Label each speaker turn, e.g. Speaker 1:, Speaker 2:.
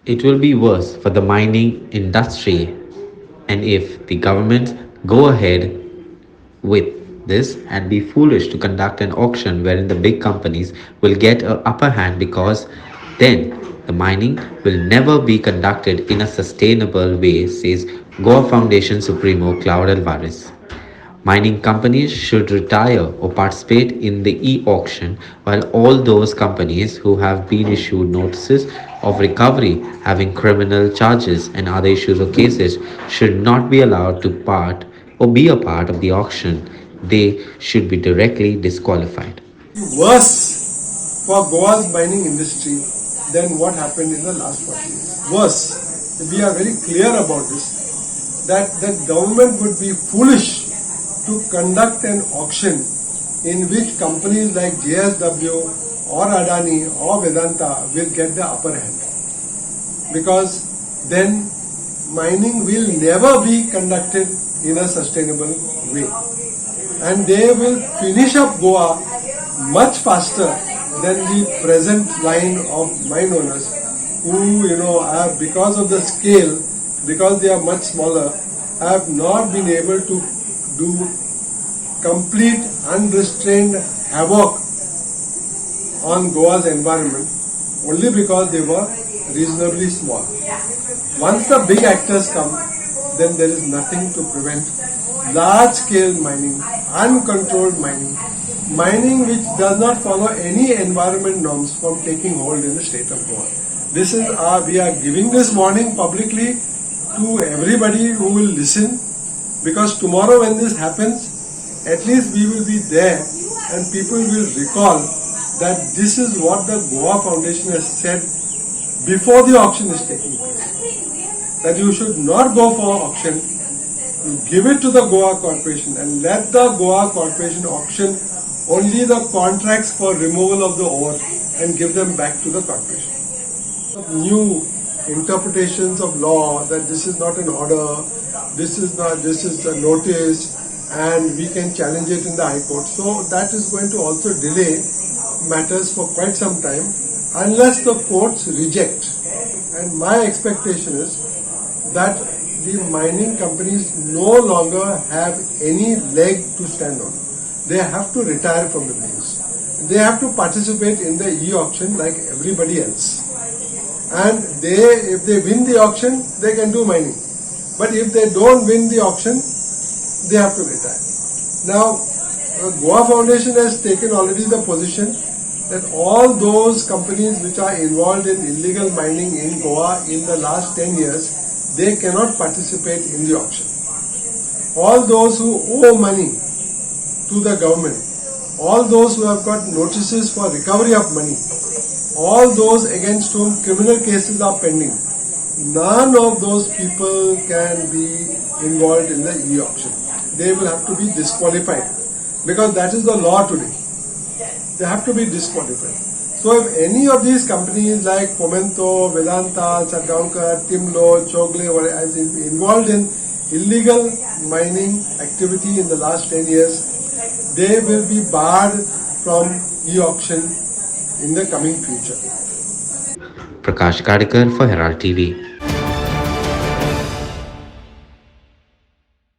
Speaker 1: It will be worse for the mining industry, and if the government go ahead with this and be foolish to conduct an auction wherein the big companies will get a upper hand, because then the mining will never be conducted in a sustainable way, says Goa Foundation Supremo Claude Alvares. Mining companies should retire or participate in the e-auction, while all those companies who have been issued notices of recovery having criminal charges and other issues or cases should not be allowed to part or be a part of the auction. They should be directly disqualified.
Speaker 2: Worse for Goa's mining industry than what happened in the last 40 years. Worse, we are very clear about this, that the government would be foolish to conduct an auction in which companies like JSW or Adani or Vedanta will get the upper hand. Because then mining will never be conducted in a sustainable way. And they will finish up Goa much faster than the present line of mine owners who, are, because of the scale, because they are much smaller, have not been able to do complete unrestrained havoc on Goa's environment only because they were reasonably small. Once the big actors come, then there is nothing to prevent large-scale mining, uncontrolled mining, mining which does not follow any environment norms from taking hold in the state of Goa. This is we are giving this warning publicly to everybody who will listen, because tomorrow when this happens, at least we will be there and people will recall that this is what the Goa Foundation has said before the auction is taking place. That you should not go for auction, you give it to the Goa Corporation and let the Goa Corporation auction only the contracts for removal of the ore and give them back to the corporation. New interpretations of law that this is not an order, this is a notice, and we can challenge it in the High Court. So that is going to also delay matters for quite some time unless the courts reject. And my expectation is that the mining companies no longer have any leg to stand on. They have to retire from the business. They have to participate in the e-auction like everybody else. And if they win the auction, they can do mining. But if they don't win the auction, they have to retire. Now, Goa Foundation has taken already the position that all those companies which are involved in illegal mining in Goa in the last 10 years, they cannot participate in the auction. All those who owe money to the government, all those who have got notices for recovery of money, all those against whom criminal cases are pending, none of those people can be involved in the e-auction. They will have to be disqualified because that is the law today. They have to be disqualified. So if any of these companies like Fomento, Vedanta, Sargaonkar, Timlo, Chogle were involved in illegal mining activity in the last 10 years, they will be barred from e-auction in the coming future.
Speaker 1: Prakash Kadikar for Herald TV.